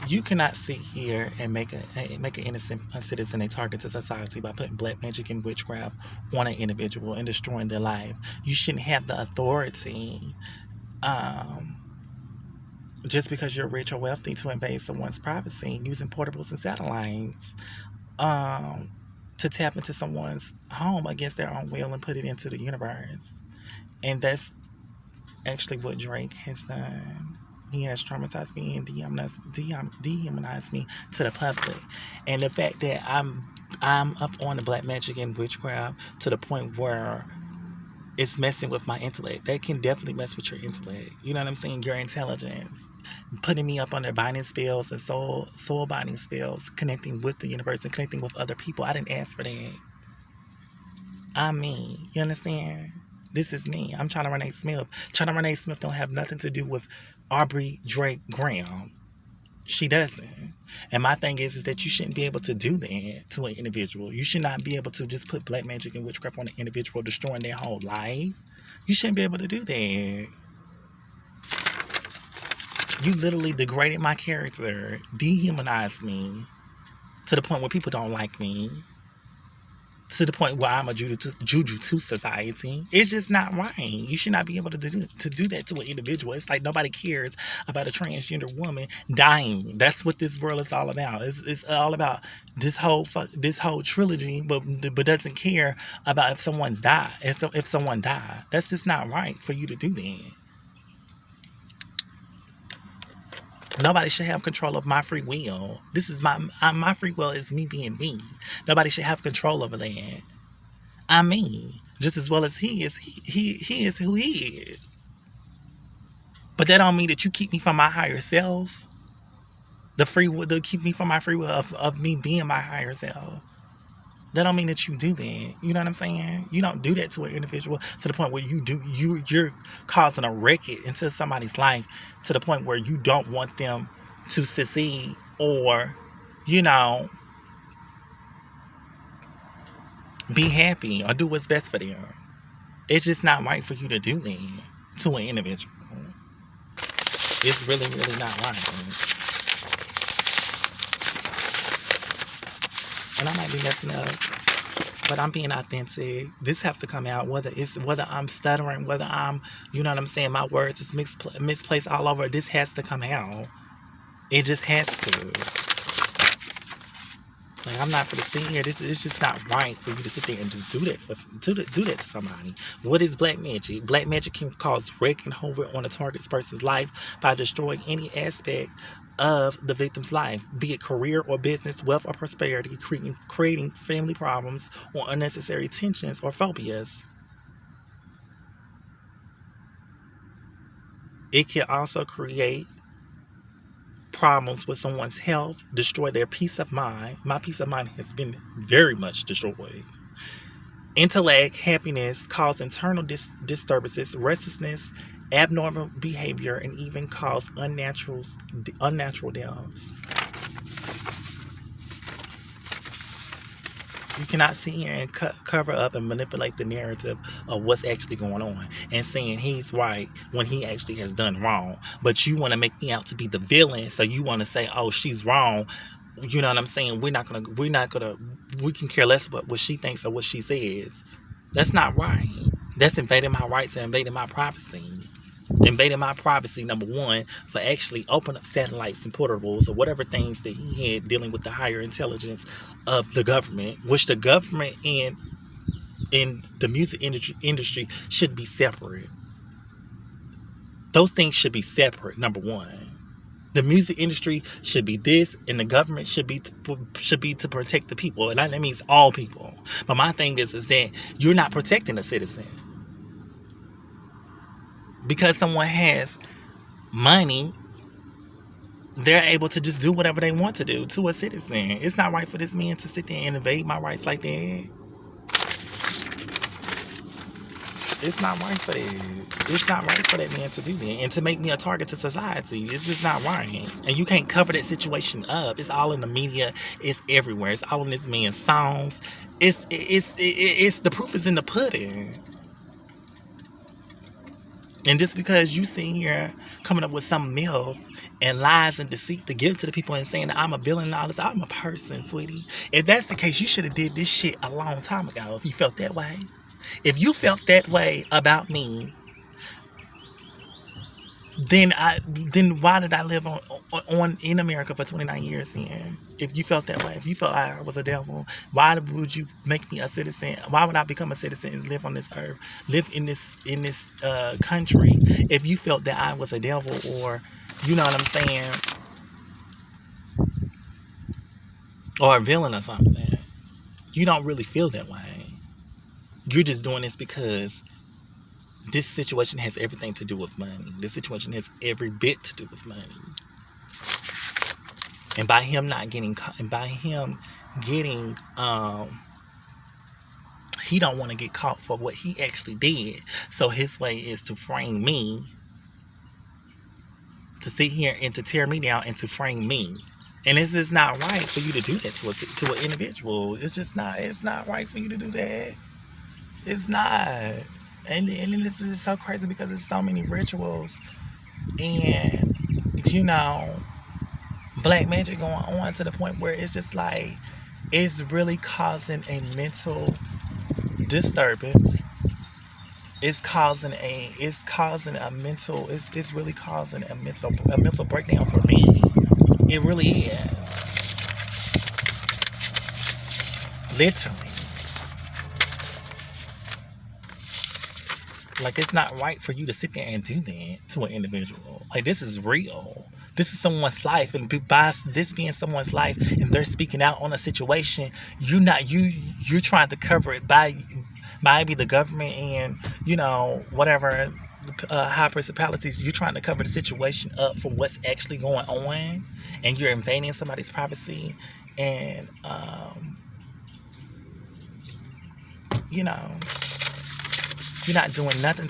You cannot sit here and make an innocent citizen a target to society by putting black magic and witchcraft on an individual and destroying their life. You shouldn't have the authority, um, just because you're rich or wealthy, to invade someone's privacy using portables and satellites, um, to tap into someone's home against their own will and put it into the universe. And that's actually what Drake has done. He has traumatized me and dehumanized me to the public. And the fact that I'm up on the black magic and witchcraft to the point where it's messing with my intellect. That can definitely mess with your intellect. You know what I'm saying? Your intelligence. Putting me up on their binding spells and soul binding spells, connecting with the universe and connecting with other people. I didn't ask for that. I'm me. You understand? This is me. I'm China Renee Smith. China Renee Smith don't have nothing to do with Aubrey Drake Graham. She doesn't. And my thing is that you shouldn't be able to do that to an individual. You should not be able to just put black magic and witchcraft on an individual, destroying their whole life. You shouldn't be able to do that. You literally degraded my character, dehumanized me to the point where people don't like me. To the point where I'm a juju to society. It's just not right. You should not be able to do that to an individual. It's like nobody cares about a transgender woman dying. That's what this world is all about. It's all about this whole trilogy, but doesn't care about if someone's died. If someone died, that's just not right for you to do that. Nobody should have control of my free will. This is my free will is me being me. Nobody should have control over that. I'm me, just as well as he is. He is who he is. But that don't mean that you keep me from my higher self. The free will, to keep me from my free will of me being my higher self. That don't mean that you do that. You know what I'm saying? You don't do that to an individual to the point where you're causing a wreckage into somebody's life to the point where you don't want them to succeed or, you know, be happy or do what's best for them. It's just not right for you to do that to an individual. It's really, really not right. And I might be messing up, but I'm being authentic. This have to come out, whether I'm stuttering, whether I'm, you know what I'm saying, my words is misplaced all over. This has to come out. It just has to. Like, I'm not gonna sit here. It's just not right for you to sit there and just do that to somebody. What is black magic? Black magic can cause wreck and havoc on a target person's life by destroying any aspect of the victim's life, be it career or business, wealth or prosperity, creating family problems or unnecessary tensions or phobias. It can also create problems with someone's health, destroy their peace of mind. My peace of mind has been very much destroyed. Intellect, happiness, cause internal disturbances, restlessness, abnormal behavior, and even cause unnatural deaths. You cannot sit here and cover up and manipulate the narrative of what's actually going on and saying he's right when he actually has done wrong. But you want to make me out to be the villain, so you want to say, "Oh, she's wrong." You know what I'm saying? We can care less about what she thinks or what she says. That's not right. That's invading my rights and invading my privacy. Invading my privacy, number one, for actually opening up satellites and portables or whatever things that he had dealing with the higher intelligence of the government, which the government and in the music industry should be separate. Those things should be separate, number one. The music industry should be this, and the government should be to protect the people, and that means all people. But my thing is that you're not protecting a citizen. Because someone has money, they're able to just do whatever they want to do to a citizen. It's not right for this man to sit there and invade my rights like that. It's not right for that. It's not right for that man to do that and to make me a target to society. It's just not right. And you can't cover that situation up. It's all in the media. It's everywhere. It's all in this man's songs. It's the proof is in the pudding. And just because you sit here coming up with some myth and lies and deceit to give to the people and saying that I'm a villain and all this. I'm a person, sweetie. If that's the case, you should have did this shit a long time ago if you felt that way. If you felt that way about me, then why did I live on in America for 29 years then? If you felt that way, if you felt I was a devil, why would you make me a citizen? Why would I become a citizen and live on this earth, live in this country? If you felt that I was a devil, or you know what I'm saying, or a villain or something, you don't really feel that way. You're just doing this because this situation has everything to do with money. This situation has every bit to do with money. And by him not getting, and by him getting, he don't want to get caught for what he actually did. So his way is to frame me, to sit here and to tear me down and to frame me. And it's just not right for you to do that to an individual. It's just not. It's not right for you to do that. It's not. And this is so crazy because there's so many rituals and, you know, black magic going on to the point where it's just like, it's really causing a mental disturbance. It's really causing a mental breakdown for me. It really is. Literally. Like, it's not right for you to sit there and do that to an individual. Like, this is real. This is someone's life, and by this being someone's life, and they're speaking out on a situation, you're trying to cover it by maybe the government and, you know, whatever high principalities. You're trying to cover the situation up from what's actually going on, and you're invading somebody's privacy, and you know. You're not doing nothing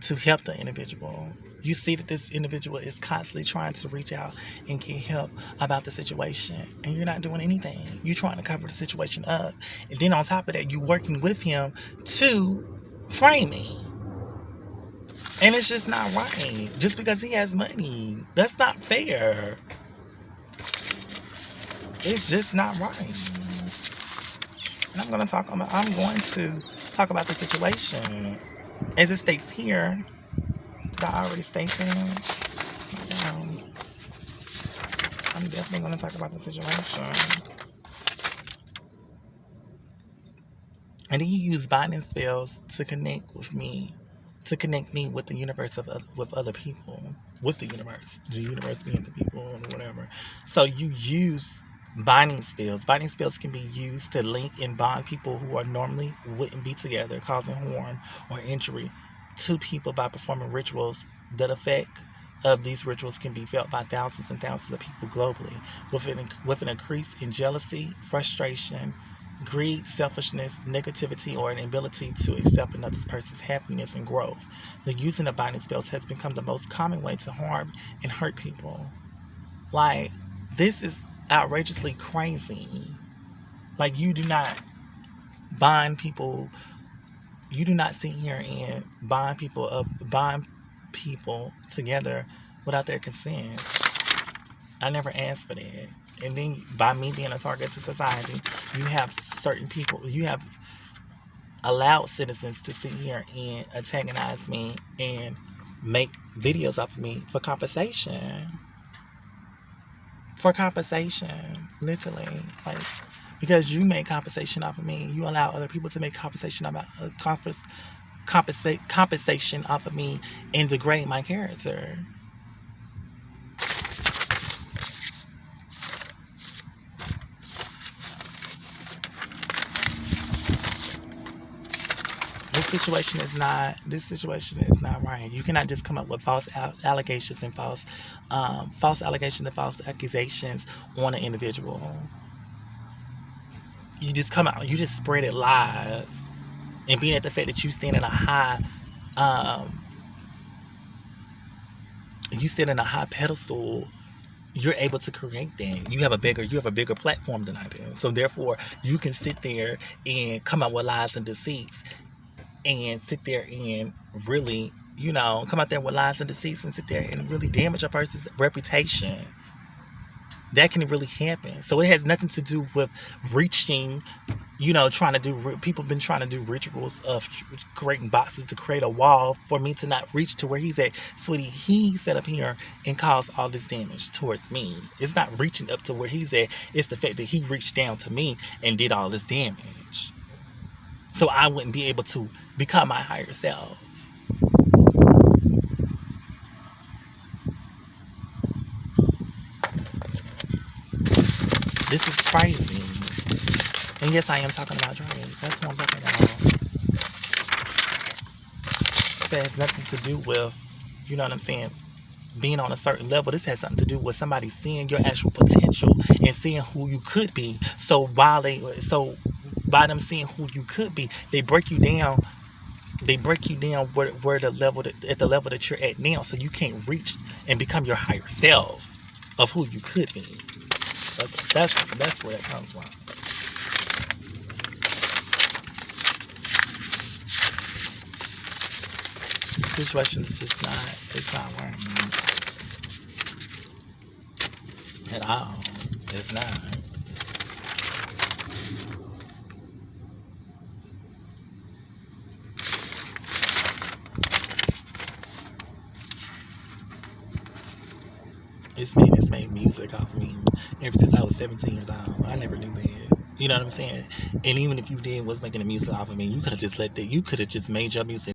to help the individual. You see that this individual is constantly trying to reach out and get help about the situation, and you're not doing anything. You're trying to cover the situation up, and then on top of that, you're working with him to frame me. And it's just not right. Just because he has money, that's not fair. It's just not right. And I'm going to talk about the situation as it states here. Did I already state that? I'm definitely going to talk about the situation. And then you use binding spells to connect me with the universe with other people, with the universe being the people or whatever. So you use binding spells. Binding spells can be used to link and bond people who are normally wouldn't be together, causing harm or injury to people by performing rituals. The effect of these rituals can be felt by thousands and thousands of people globally, with an increase in jealousy, frustration, greed, selfishness, negativity, or an inability to accept another person's happiness and growth. The using of binding spells has become the most common way to harm and hurt people. Like, this is outrageously crazy. Like, you do not bind people. You do not sit here and bind people together without their consent. I never asked for that. And then by me being a target to society, you have certain people, you have allowed citizens to sit here and antagonize me and make videos of me for compensation. Literally. Like, because you make compensation off of me, you allow other people to make compensation off of me and degrade my character. This situation is not right. You cannot just come up with false allegations and false accusations on an individual. You just spread it lies, and being at the fact that you stand in a high pedestal, you're able to create that. You have a bigger platform than I do. So therefore, you can sit there and come out with lies and deceits, and sit there and really come out there with lies and deceits and sit there and really damage a person's reputation. That can really happen. So it has nothing to do with reaching, trying to do, people been trying to do rituals of creating boxes to create a wall for me to not reach to where he's at. Sweetie, he set up here and caused all this damage towards me. It's not reaching up to where he's at. It's the fact that he reached down to me and did all this damage. So I wouldn't be able to become my higher self. This is crazy. And yes, I am talking about Drake. That's what I'm talking about. That has nothing to do with, you know what I'm saying, being on a certain level. This has something to do with somebody seeing your actual potential and seeing who you could be. So by them seeing who you could be, they break you down. They break you down where the level at the level that you're at now, so you can't reach and become your higher self of who you could be. That's where that comes from. The situation is just it's not working at all. It's not. It's made music off me ever since I was 17 years old. I never knew that. You know what I'm saying? And even if you was making the music off of me, you could have just made your music